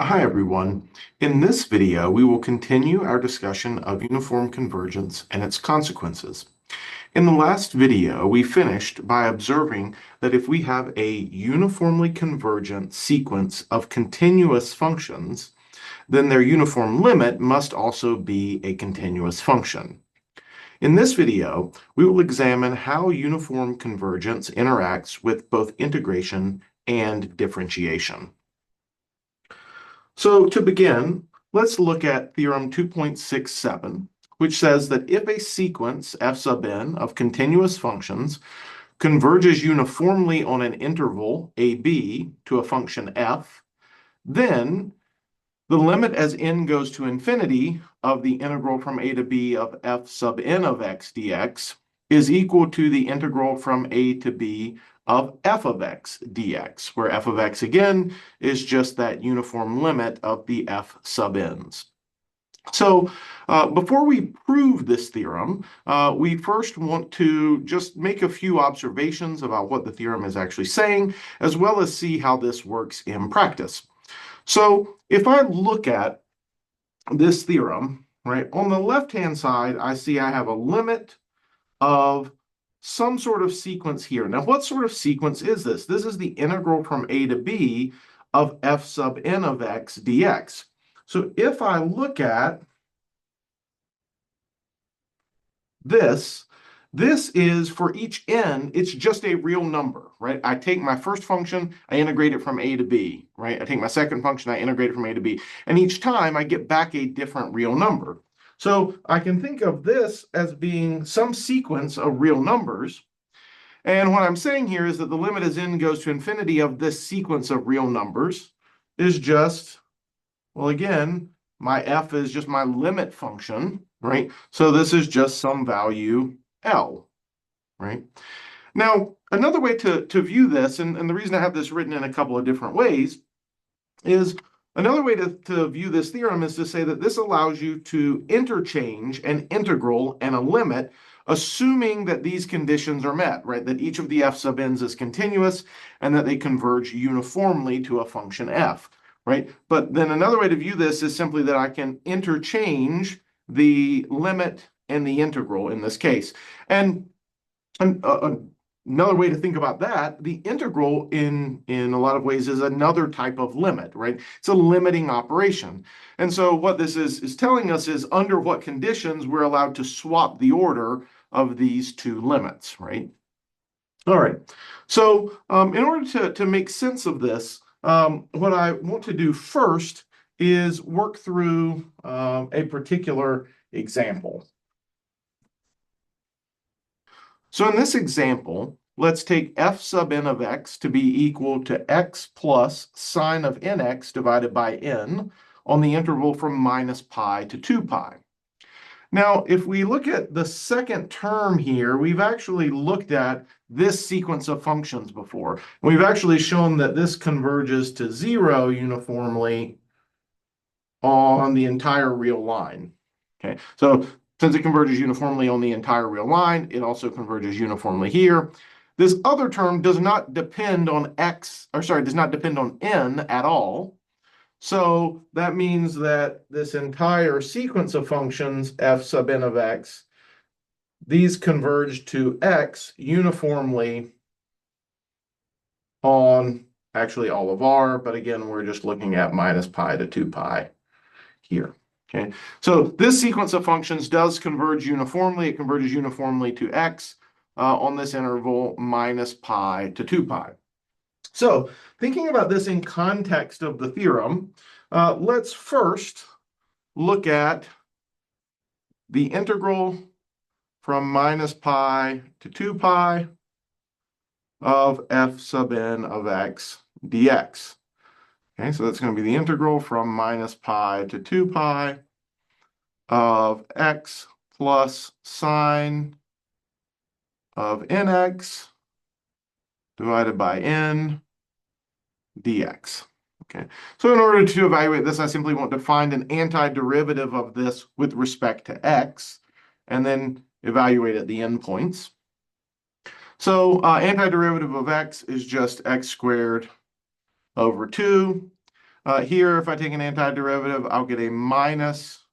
Hi everyone. In this video, we will continue our discussion of uniform convergence and its consequences. In the last video, we finished by observing that if we have a uniformly convergent sequence of continuous functions, then their uniform limit must also be a continuous function. In this video, we will examine how uniform convergence interacts with both integration and differentiation. So to begin, let's look at theorem 2.67, which says that if a sequence f sub n of continuous functions converges uniformly on an interval ab to a function f, then the limit as n goes to infinity of the integral from a to b of f sub n of x dx is equal to the integral from a to b of f of x dx, where f of x again is just that uniform limit of the f sub n's. So before we prove this theorem, we first want to just make a few observations about what the theorem is actually saying, as well as see how this works in practice. So if I look at this theorem, right, on the left-hand side, I see I have a limit of some sort of sequence here. Now, what sort of sequence is this? This is the integral from a to b of f sub n of x dx. So if I look at this, this is for each n, it's just a real number, right? I take my first function, I integrate it from a to b, right? I take my second function, I integrate it from a to b. And each time I get back a different real number. So I can think of this as being some sequence of real numbers. And what I'm saying here is that the limit as n goes to infinity of this sequence of real numbers is just, well, again, my f is just my limit function, right? So this is just some value L, right? Now, another way to view this, and the reason I have this written in a couple of different ways, is another way to view this theorem is to say that this allows you to interchange an integral and a limit, assuming that these conditions are met, right? That each of the f sub n's is continuous and that they converge uniformly to a function f, right? But then another way to view this is simply that I can interchange the limit and the integral in this case. And another way to think about that, the integral in a lot of ways is another type of limit, right? It's a limiting operation. And so what this is telling us is under what conditions we're allowed to swap the order of these two limits, right? All right. So in order to make sense of this, what I want to do first is work through a particular example. So in this example, let's take f sub n of x to be equal to x plus sine of nx divided by n on the interval from minus pi to 2 pi. Now, if we look at the second term here, we've actually looked at this sequence of functions before. We've actually shown that this converges to 0 uniformly on the entire real line. Okay, so since it converges uniformly on the entire real line, it also converges uniformly here. This other term does not depend on x, or sorry, does not depend on n at all. So that means that this entire sequence of functions, f sub n of x, these converge to x uniformly on actually all of r, but again, we're just looking at minus pi to 2 pi here. Okay, so this sequence of functions does converge uniformly. It converges uniformly to x on this interval minus pi to 2 pi. So thinking about this in context of the theorem, let's first look at the integral from minus pi to 2 pi of f sub n of x dx. Okay, so that's going to be the integral from minus pi to 2 pi of x plus sine of nx divided by n dx. Okay, so in order to evaluate this, I simply want to find an antiderivative of this with respect to x, and then evaluate at the endpoints. So antiderivative of x is just x squared over 2. Here, if I take an antiderivative, I'll get a minus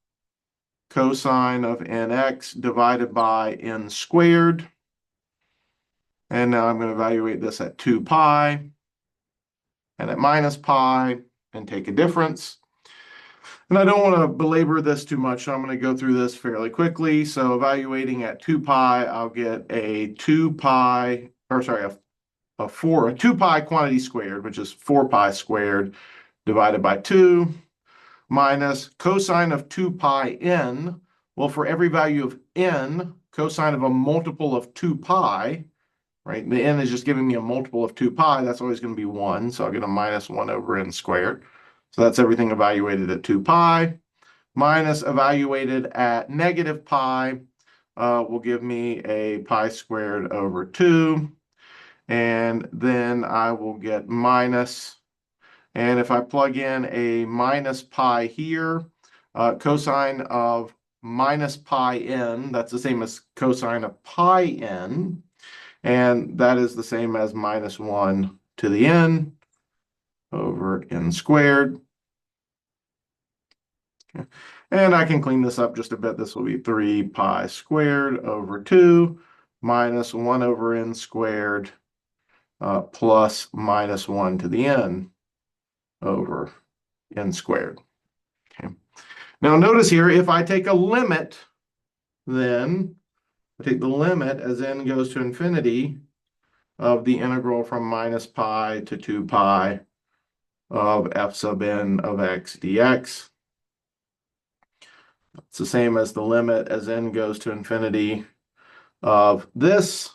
cosine of nx divided by n squared. And now I'm going to evaluate this at 2 pi and at minus pi and take a difference. And I don't want to belabor this too much, so I'm going to go through this fairly quickly. So evaluating at 2 pi, I'll get a 2 pi, or sorry, a 2 pi quantity squared, which is 4 pi squared divided by 2, minus cosine of 2 pi n. Well, for every value of n, cosine of a multiple of 2 pi, right? The n is just giving me a multiple of 2 pi. That's always going to be 1. So I'll get a minus 1 over n squared. So that's everything evaluated at 2 pi. Minus evaluated at negative pi will give me a pi squared over 2. And then I will get minus, and if I plug in a minus pi here, cosine of minus pi n, that's the same as cosine of pi n. And that is the same as minus 1 to the n over n squared. Okay. And I can clean this up just a bit. This will be 3 pi squared over 2 minus 1 over n squared plus minus 1 to the n over n squared. Okay. Now notice here, if I take a limit, then I take the limit as n goes to infinity of the integral from minus pi to 2 pi of f sub n of x dx. It's the same as the limit as n goes to infinity of this.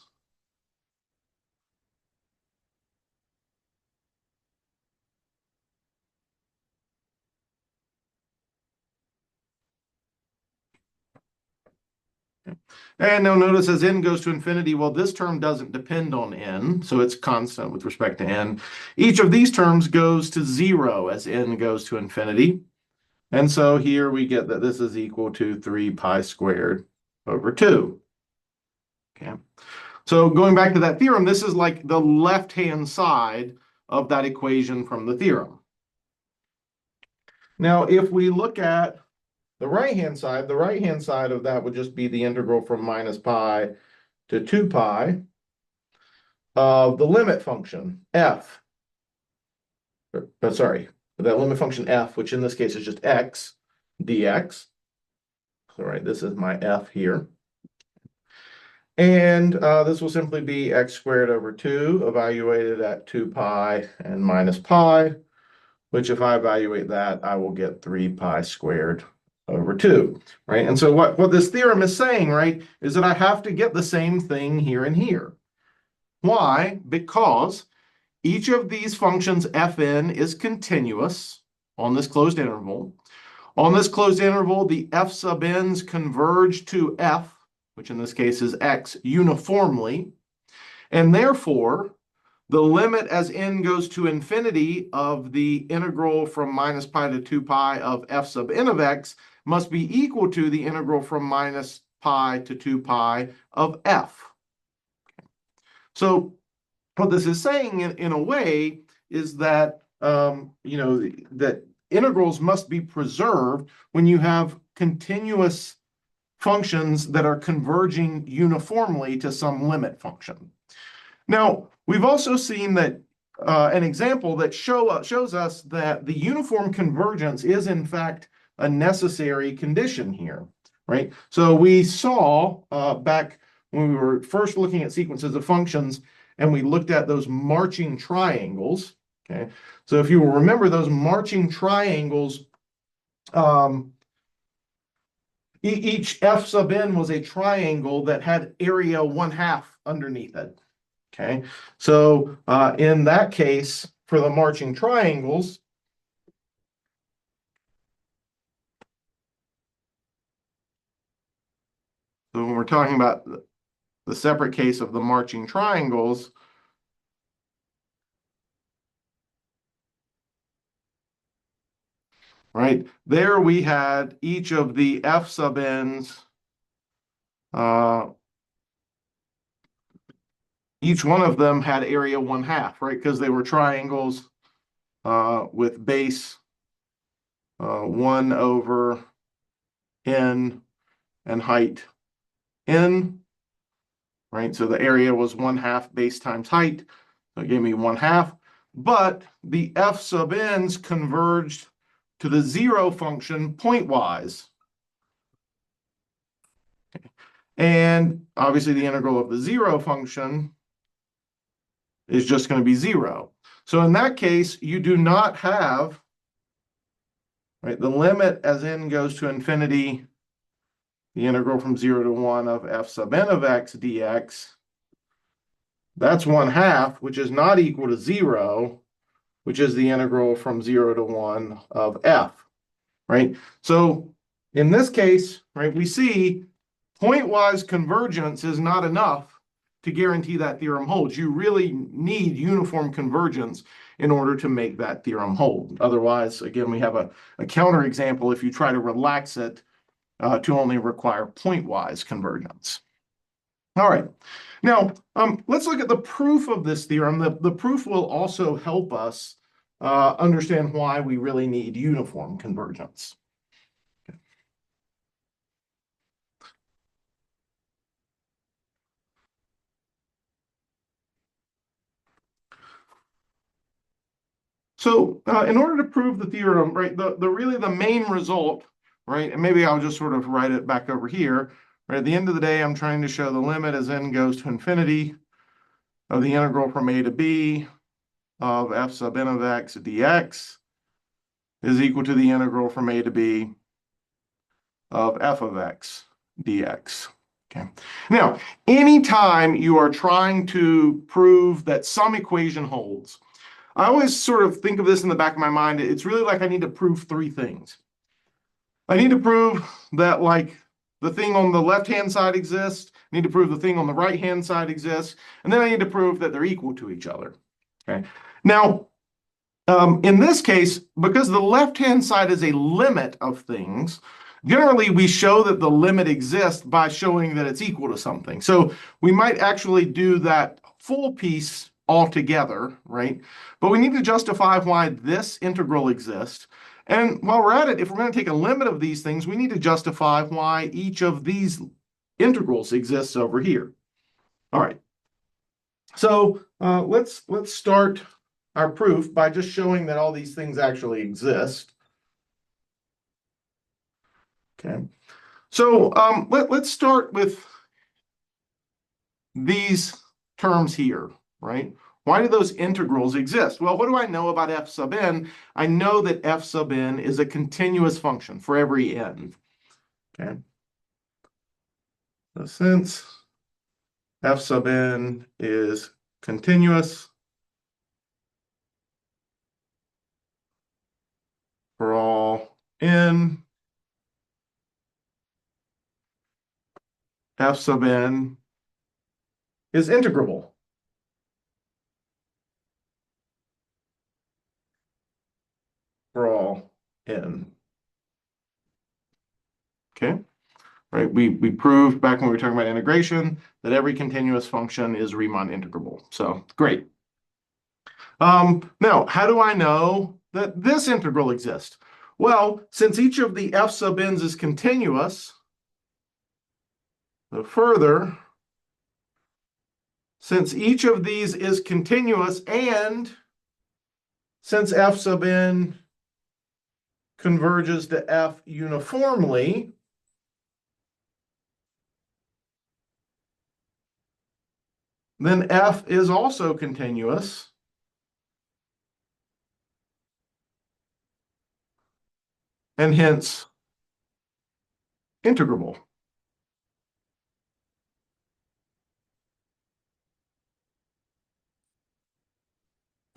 And now notice as n goes to infinity, well, this term doesn't depend on n, so it's constant with respect to n. Each of these terms goes to 0 as n goes to infinity. And so here we get that this is equal to 3 pi squared over 2. Okay. So going back to that theorem, this is like the left-hand side of that equation from the theorem. Now, if we look at the right-hand side of that would just be the integral from minus pi to 2 pi of the limit function, f. Sorry, that limit function f, which in this case is just x dx. All right, this is my f here. And this will simply be x squared over 2, evaluated at 2 pi and minus pi, which if I evaluate that, I will get 3 pi squared over 2, right? And so what this theorem is saying, right, is that I have to get the same thing here and here. Why? Because each of these functions fn is continuous on this closed interval. On this closed interval, the f sub n's converge to f, which in this case is x, uniformly. And therefore, the limit as n goes to infinity of the integral from minus pi to 2 pi of f sub n of x must be equal to the integral from minus pi to 2 pi of f. So what this is saying in a way is that, that integrals must be preserved when you have continuous functions that are converging uniformly to some limit function. Now, we've also seen that an example that shows us that the uniform convergence is in fact a necessary condition here, right? So we saw back when we were first looking at sequences of functions and we looked at those marching triangles, okay? So if you will remember those marching triangles, each f sub n was a triangle that had area 1/2 underneath it. Okay, so in that case, for the marching triangles, so when we're talking about the separate case of the marching triangles, right, there we had each of the f sub n's, each one of them had area 1/2, right, because they were triangles with base 1 over n and height n, right? So the area was 1/2 base times height. So it gave me 1/2. But the f sub n's converged to the 0 function pointwise. And obviously the integral of the 0 function is just going to be 0. So in that case, you do not have, right, the limit as n goes to infinity, the integral from 0 to 1 of f sub n of x dx. That's 1/2, which is not equal to 0, which is the integral from 0 to 1 of f, right? So in this case, right, we see pointwise convergence is not enough to guarantee that theorem holds. You really need uniform convergence in order to make that theorem hold. Otherwise, again, we have a counterexample if you try to relax it to only require pointwise convergence. All right. Now, let's look at the proof of this theorem. The proof will also help us understand why we really need uniform convergence. So in order to prove the theorem, right, really the main result, right, and maybe I'll just sort of write it back over here, right, at the end of the day, I'm trying to show the limit as n goes to infinity of the integral from a to b of f sub n of x dx is equal to the integral from a to b of f of x dx. Okay. Now, anytime you are trying to prove that some equation holds, I always sort of think of this in the back of my mind. It's really like I need to prove 3 things. I need to prove that, like, the thing on the left-hand side exists. I need to prove the thing on the right-hand side exists. And then I need to prove that they're equal to each other. Okay. Now, in this case, because the left-hand side is a limit of things, generally we show that the limit exists by showing that it's equal to something. So we might actually do that full piece altogether, right? But we need to justify why this integral exists. And while we're at it, if we're going to take a limit of these things, we need to justify why each of these integrals exists over here. All right. So let's start our proof by just showing that all these things actually exist. Okay. So let's start with these terms here, right? Why do those integrals exist? Well, what do I know about f sub n? I know that f sub n is a continuous function for every n. Okay. So since f sub n is continuous for all n, f sub n is integrable for all n. Okay. Right? We proved back when we were talking about integration that every continuous function is Riemann integrable. So great. Now, how do I know that this integral exists? Well, since each of the f sub n's is continuous, further, since each of these is continuous and since f sub n converges to f uniformly, then f is also continuous. And hence integrable.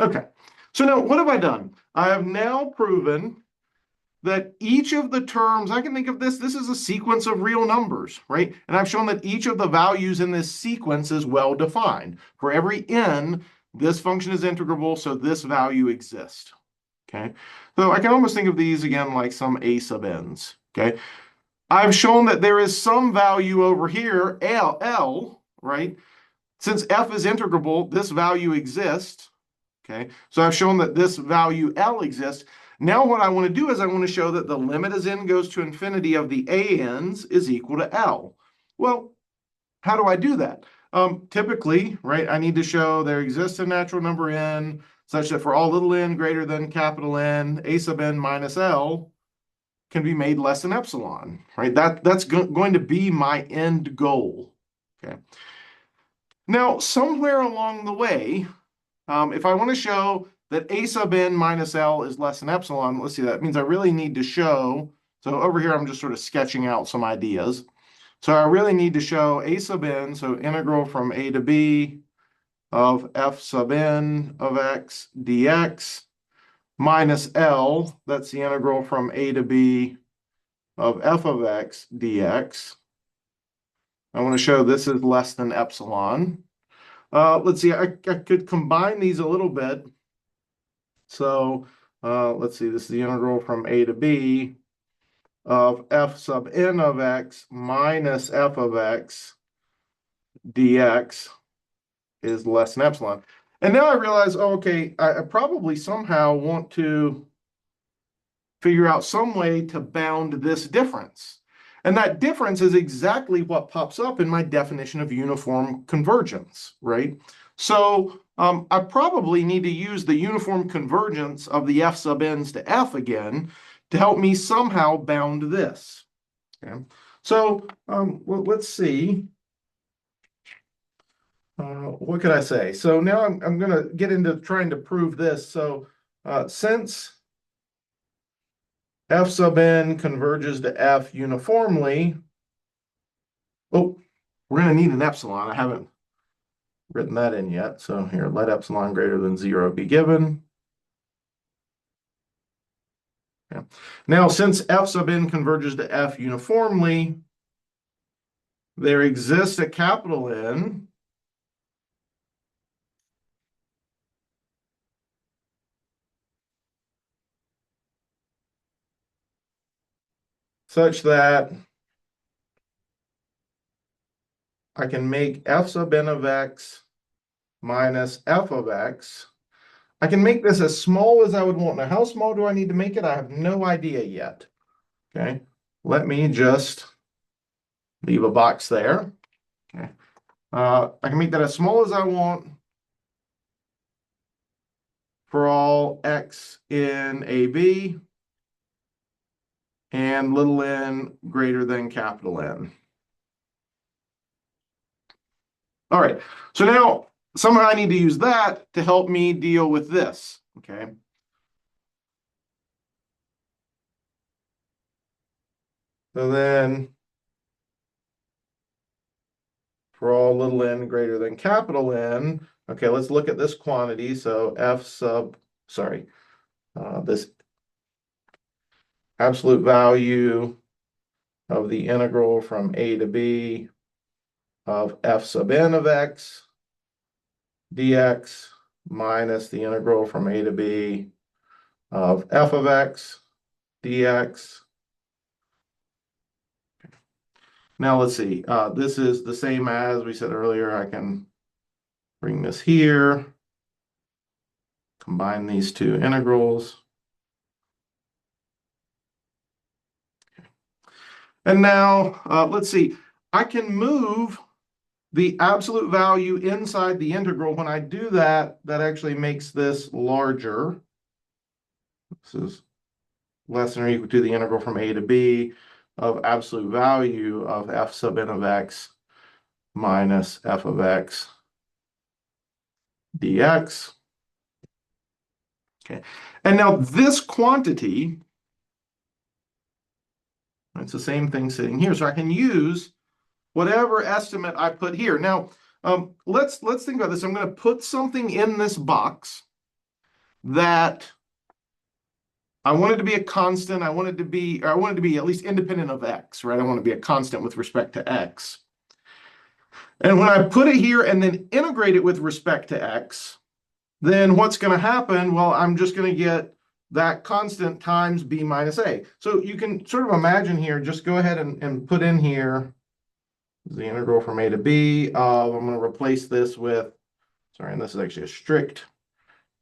Okay, so now what have I done? I have now proven that each of the terms, I can think of this is a sequence of real numbers, right? And I've shown that each of the values in this sequence is well defined. For every n, this function is integrable, so this value exists. Okay, so I can almost think of these again like some a sub n's. Okay, I've shown that there is some value over here, L, right? Since f is integrable, this value exists. Okay, so I've shown that this value L exists. Now what I want to do is I want to show that the limit as n goes to infinity of the ANs is equal to L. Well, how do I do that? Typically, right, I need to show there exists a natural number n such that for all little n greater than capital N, A sub n minus L can be made less than epsilon, right? That's going to be my end goal. Okay. Now, somewhere along the way, if I want to show that A sub n minus L is less than epsilon, let's see, that means I really need to show, so over here I'm just sort of sketching out some ideas. So I really need to show A sub n, so integral from A to B of f sub n of x dx minus L, that's the integral from A to B of f of x dx. I want to show this is less than epsilon. Let's see, I could combine these a little bit. So let's see, this is the integral from A to B of f sub n of x minus f of x dx is less than epsilon. And now I realize, oh, okay, I probably somehow want to figure out some way to bound this difference. And that difference is exactly what pops up in my definition of uniform convergence, right? So I probably need to use the uniform convergence of the f sub n's to f again to help me somehow bound this. Okay? So well, let's see. What could I say? So now I'm going to get into trying to prove this. So since f sub n converges to f uniformly, oh, we're going to need an epsilon. I haven't written that in yet. So here, let epsilon greater than 0 be given. Yeah. Now, since f sub n converges to f uniformly, there exists a capital N such that I can make f sub n of x minus f of x. I can make this as small as I would want. Now, how small do I need to make it? I have no idea yet. Okay, let me just leave a box there. Okay, I can make that as small as I want for all x in AB and little n greater than capital N. All right, so now somehow I need to use that to help me deal with this, okay? So then for all little n greater than capital N, okay, let's look at this quantity. So this absolute value of the integral from A to B of f sub n of x dx minus the integral from A to B of f of x dx. Now let's see, this is the same as we said earlier. I can bring this here, combine these two integrals. And now let's see, I can move the absolute value inside the integral. When I do that, that actually makes this larger. This is less than or equal to the integral from A to B of absolute value of f sub n of x minus f of x dx. Okay, and now this quantity, it's the same thing sitting here. So I can use whatever estimate I put here. Now, let's think about this. I'm going to put something in this box that I want it to be a constant. I want it to be at least independent of x, right? I want it to be a constant with respect to x. And when I put it here and then integrate it with respect to x, then what's going to happen? Well, I'm just going to get that constant times b minus a. So you can sort of imagine here, just go ahead and put in here the integral from a to b. I'm going to replace this with, sorry, and this is actually a strict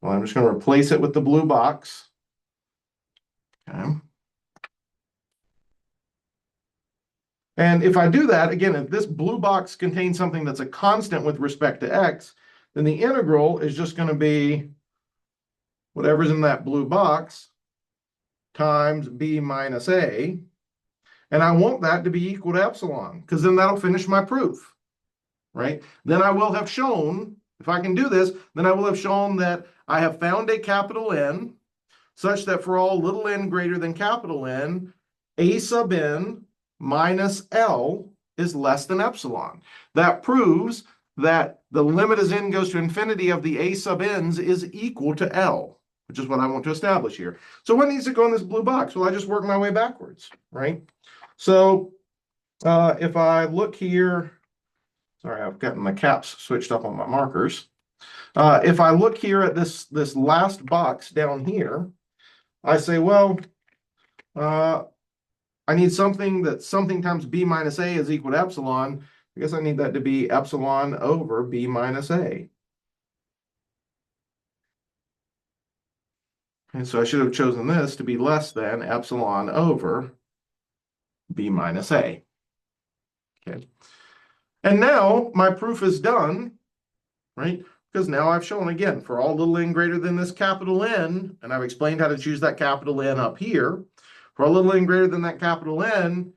Well, I'm just going to replace it with the blue box. Okay. And if I do that, again, if this blue box contains something that's a constant with respect to x, then the integral is just going to be whatever's in that blue box times b minus a. And I want that to be equal to epsilon, because then that'll finish my proof, right? Then I will have shown, if I can do this, then I will have shown that I have found a capital N such that for all little n greater than capital N, a sub n minus L is less than epsilon. That proves that the limit as n goes to infinity of the a sub n's is equal to L, which is what I want to establish here. So what needs to go in this blue box? Well, I just work my way backwards, right? So if I look here, sorry, I've gotten my caps switched up on my markers. If I look here at this last box down here, I say, well, I need something that something times b minus a is equal to epsilon. I guess I need that to be epsilon over b minus a. And so I should have chosen this to be less than epsilon over b minus a. Okay. And now my proof is done, right? Because now I've shown again for all little n greater than this capital N, and I've explained how to choose that capital N up here. For all little n greater than that capital N,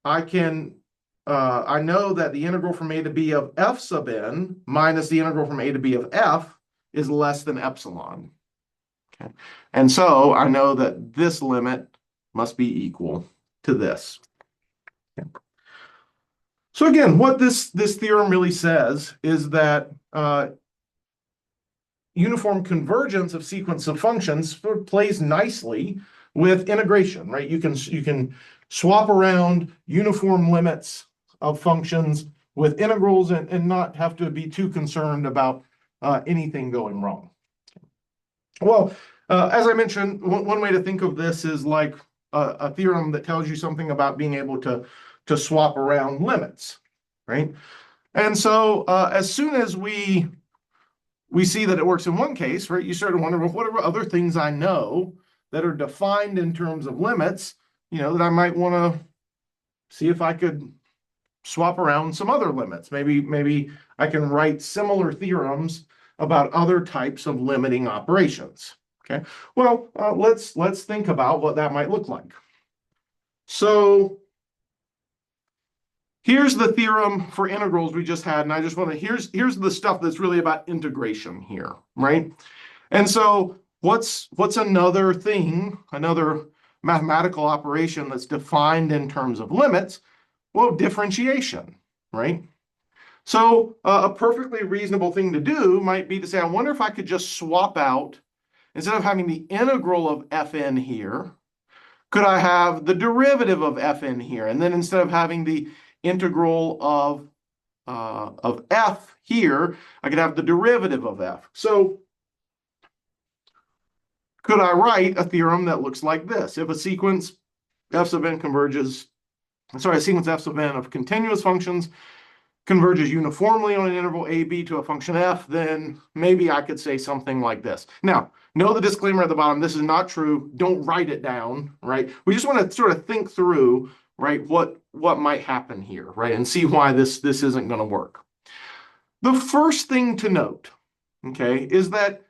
I know that the integral from a to b of f sub n minus the integral from a to b of f is less than epsilon. Okay. And so I know that this limit must be equal to this. Okay. So again, what this theorem really says is that uniform convergence of sequence of functions plays nicely with integration, right? You can swap around uniform limits of functions with integrals and not have to be too concerned about anything going wrong. Well, as I mentioned, one way to think of this is like a theorem that tells you something about being able to swap around limits, right? And so as soon as we see that it works in one case, right, you start to wonder, well, what are other things I know that are defined in terms of limits, that I might want to see if I could swap around some other limits. Maybe I can write similar theorems about other types of limiting operations. Okay, well, let's think about what that might look like. So here's the theorem for integrals we just had, and I just want to, here's the stuff that's really about integration here, right? And so what's another thing, another mathematical operation that's defined in terms of limits? Well, differentiation, right? So a perfectly reasonable thing to do might be to say, I wonder if I could just swap out, instead of having the integral of fn here, could I have the derivative of fn here? And then instead of having the integral of f here, I could have the derivative of f. So could I write a theorem that looks like this? If a sequence f sub n converges, sorry, a sequence f sub n of continuous functions converges uniformly on an interval ab to a function f, then maybe I could say something like this. Now, know the disclaimer at the bottom. This is not true. Don't write it down, right? We just want to sort of think through, right, what might happen here, right, and see why this isn't going to work. The first thing to note, okay, is that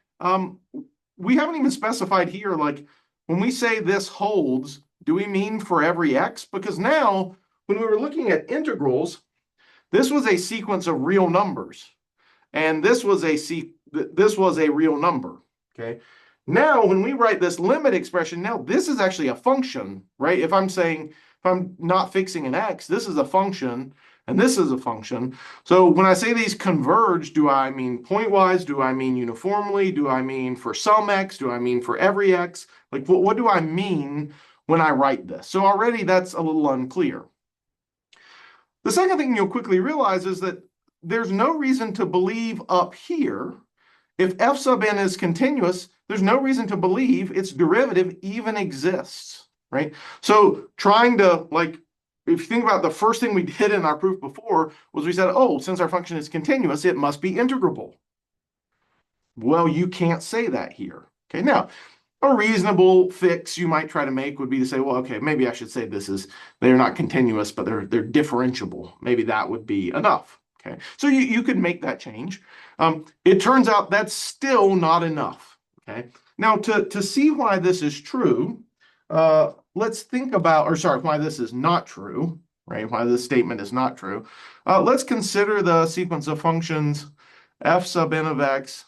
we haven't even specified here, like, when we say this holds, do we mean for every x? Because now, when we were looking at integrals, this was a sequence of real numbers, and this was a real number, okay? Now, when we write this limit expression, now this is actually a function, right? If I'm not fixing an x, this is a function, and this is a function. So when I say these converge, do I mean pointwise? Do I mean uniformly? Do I mean for some x? Do I mean for every x? Like, what do I mean when I write this? So already that's a little unclear. The second thing you'll quickly realize is that there's no reason to believe up here, if f sub n is continuous, there's no reason to believe its derivative even exists, right? So trying to, like, if you think about the first thing we did in our proof before was we said, oh, since our function is continuous, it must be integrable. Well, you can't say that here. Okay, now a reasonable fix you might try to make would be to say, well, okay, maybe I should say this is they're not continuous, but they're differentiable. Maybe that would be enough. Okay, so you could make that change. It turns out that's still not enough. Okay, now to see why this is true, let's think about, or sorry, why this is not true, right? Why this statement is not true. Let's consider the sequence of functions f sub n of x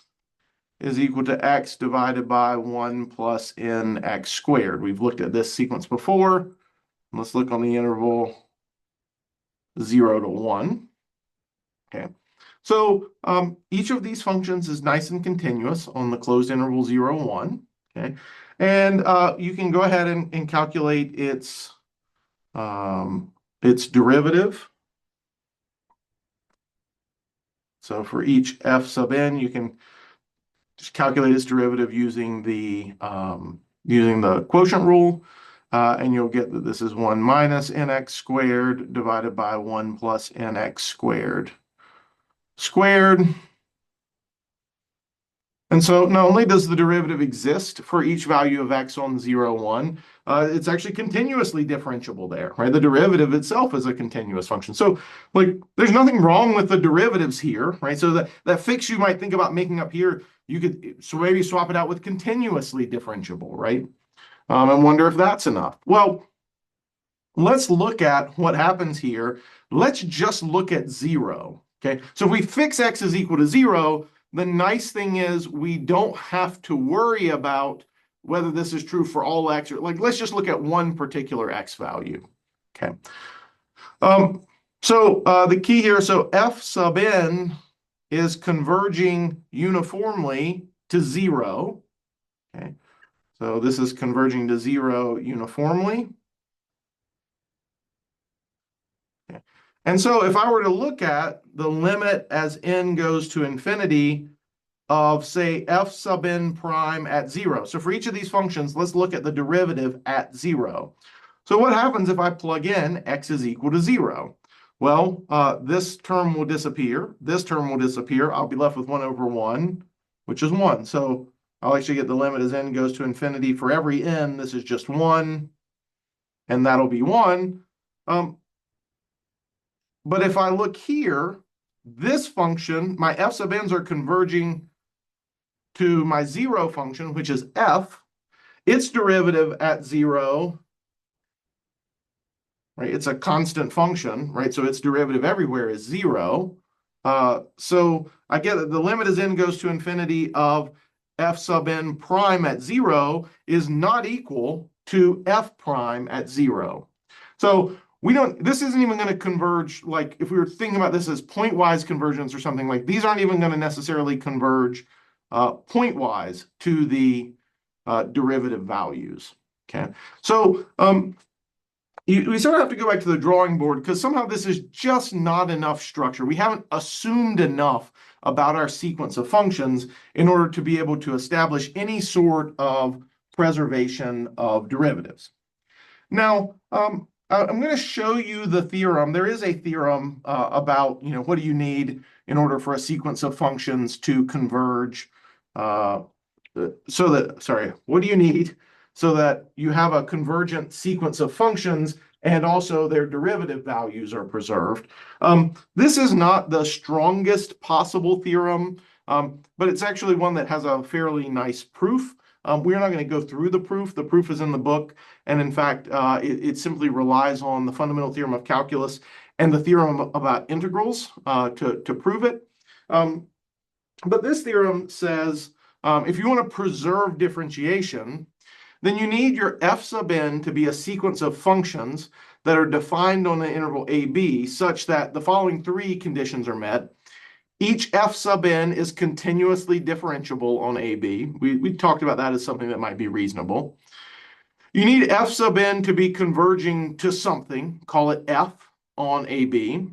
is equal to x divided by 1 plus nx squared. We've looked at this sequence before. Let's look on the interval 0 to 1. Okay. So each of these functions is nice and continuous on the closed interval 0, 1. Okay. And you can go ahead and calculate its derivative. So for each f sub n, you can just calculate its derivative using the quotient rule, and you'll get that this is 1 minus nx squared divided by 1 plus nx squared. And so not only does the derivative exist for each value of x on 0, 1, it's actually continuously differentiable there, right? The derivative itself is a continuous function. So like there's nothing wrong with the derivatives here, right? So that fix you might think about making up here, you could so maybe swap it out with continuously differentiable, right? And wonder if that's enough. Well, let's look at what happens here. Let's just look at 0, okay? So if we fix x is equal to 0, the nice thing is we don't have to worry about whether this is true for all x, or like let's just look at one particular x value. Okay. So the key here, so f sub n is converging uniformly to 0. Okay. So this is converging to 0 uniformly. Okay. And so if I were to look at the limit as n goes to infinity of, say, f sub n prime at 0. So for each of these functions, let's look at the derivative at 0. So what happens if I plug in x is equal to 0? Well, this term will disappear. This term will disappear. I'll be left with 1 over 1, which is 1. So I'll actually get the limit as n goes to infinity. For every n, this is just 1, and that'll be 1. But if I look here, this function, my f sub n's are converging to my 0 function, which is f. Its derivative at 0, right? It's a constant function, right? So its derivative everywhere is 0. So I get that the limit as n goes to infinity of f sub n prime at 0 is not equal to f prime at 0. So this isn't even going to converge, like if we were thinking about this as pointwise convergence or something, like these aren't even going to necessarily converge pointwise to the derivative values. Okay, so we sort of have to go back to the drawing board because somehow this is just not enough structure. We haven't assumed enough about our sequence of functions in order to be able to establish any sort of preservation of derivatives. Now, I'm going to show you the theorem. There is a theorem about, what do you need in order for a sequence of functions to converge? What do you need so that you have a convergent sequence of functions and also their derivative values are preserved? This is not the strongest possible theorem, but it's actually one that has a fairly nice proof. We're not going to go through the proof. The proof is in the book. And in fact, it simply relies on the fundamental theorem of calculus and the theorem about integrals to prove it. But this theorem says if you want to preserve differentiation, then you need your f sub n to be a sequence of functions that are defined on the interval ab such that the following three conditions are met. Each f sub n is continuously differentiable on AB. We talked about that as something that might be reasonable. You need f sub n to be converging to something, call it f on AB.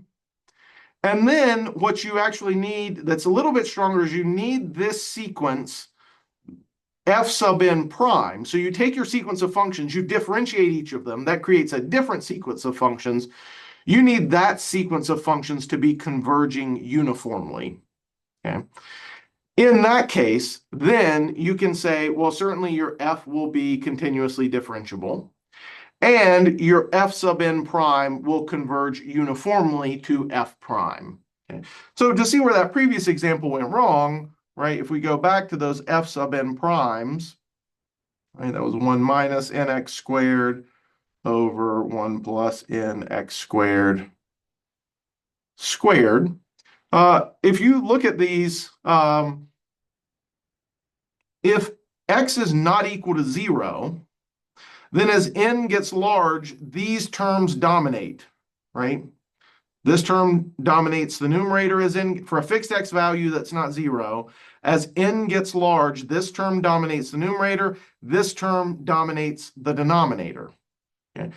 And then what you actually need that's a little bit stronger is you need this sequence f sub n prime. So you take your sequence of functions, you differentiate each of them. That creates a different sequence of functions. You need that sequence of functions to be converging uniformly. Okay. In that case, then you can say, well, certainly your f will be continuously differentiable, and your f sub n prime will converge uniformly to f prime. Okay. So to see where that previous example went wrong, right, if we go back to those f sub n primes, right, that was 1 minus nx squared over 1 plus nx squared squared. If you look at these, if x is not equal to 0, then as n gets large, these terms dominate, right? This term dominates the numerator as n for a fixed x value that's not 0. As n gets large, this term dominates the numerator. This term dominates the denominator. Okay?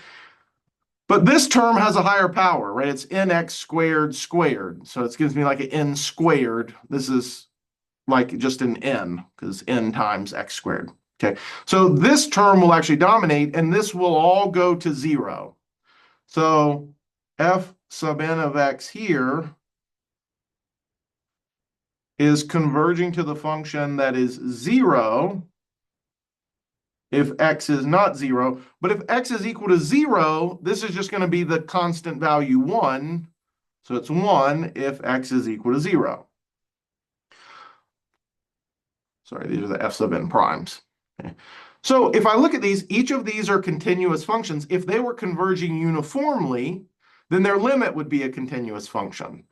But this term has a higher power, right? It's nx squared squared. So it gives me like an n squared. This is like just an n, because n times x squared. Okay, so this term will actually dominate, and this will all go to 0. So f sub n of x here is converging to the function that is 0 if x is not 0. But if x is equal to 0, this is just going to be the constant value 1. So it's 1 if x is equal to 0. Sorry, these are the f sub n primes. Okay. So if I look at these, each of these are continuous functions. If they were converging uniformly, then their limit would be a continuous function.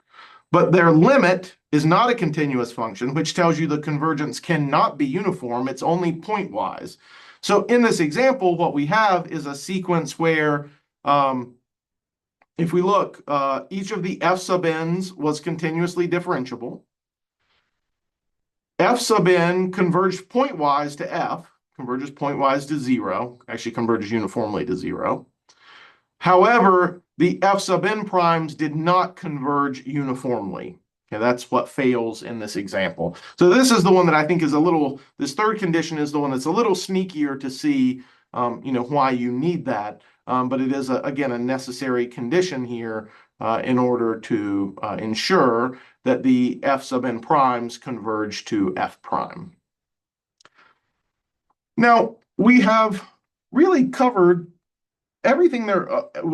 But their limit is not a continuous function, which tells you the convergence cannot be uniform. It's only pointwise. So in this example, what we have is a sequence where, if we look, each of the f sub n's was continuously differentiable. F sub n converged pointwise to f, converges pointwise to 0, actually converges uniformly to 0. However, the f sub n primes did not converge uniformly. Okay, that's what fails in this example. So this is the one that I think is a little, this third condition is the one that's a little sneakier to see, why you need that. But it is, again, a necessary condition here in order to ensure that the f sub n primes converge to f prime. Now, we have really covered everything there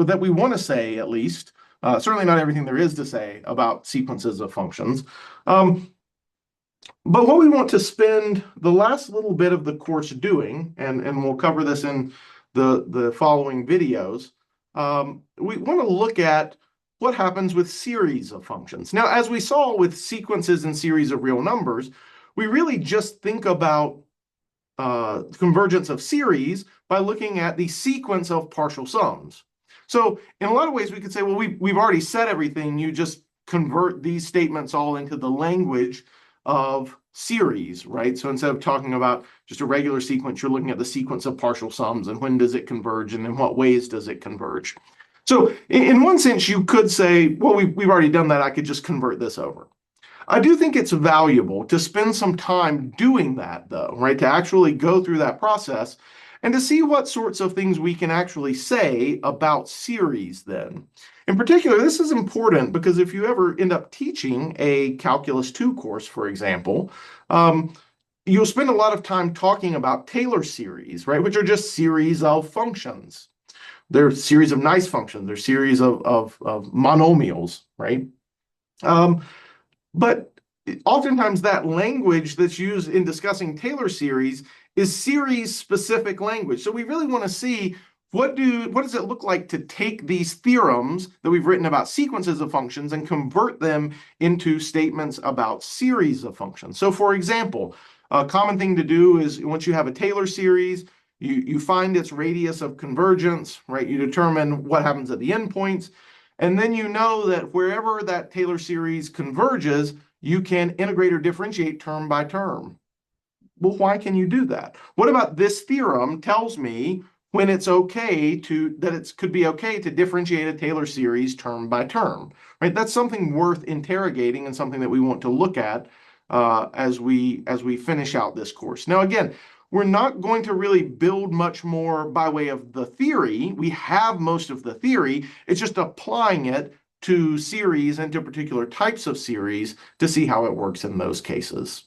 that we want to say, at least. Certainly not everything there is to say about sequences of functions. But what we want to spend the last little bit of the course doing, and we'll cover this in the following videos, we want to look at what happens with series of functions. Now, as we saw with sequences and series of real numbers, we really just think about convergence of series by looking at the sequence of partial sums. So in a lot of ways, we could say, well, we've already said everything. You just convert these statements all into the language of series, right? So instead of talking about just a regular sequence, you're looking at the sequence of partial sums and when does it converge and in what ways does it converge. So in one sense, you could say, well, we've already done that. I could just convert this over. I do think it's valuable to spend some time doing that, though, right? To actually go through that process and to see what sorts of things we can actually say about series then. In particular, this is important because if you ever end up teaching a Calculus 2 course, for example, you'll spend a lot of time talking about Taylor series, right? Which are just series of functions. They're series of nice functions. They're series of monomials, right? But oftentimes that language that's used in discussing Taylor series is series-specific language. So we really want to see what does it look like to take these theorems that we've written about sequences of functions and convert them into statements about series of functions. So for example, a common thing to do is once you have a Taylor series, you find its radius of convergence, right? You determine what happens at the endpoints. And then you know that wherever that Taylor series converges, you can integrate or differentiate term by term. Well, why can you do that? What about this theorem tells me when it's okay that it could be okay to differentiate a Taylor series term by term, right? That's something worth interrogating and something that we want to look at as we finish out this course. Now, again, we're not going to really build much more by way of the theory. We have most of the theory. It's just applying it to series and to particular types of series to see how it works in those cases.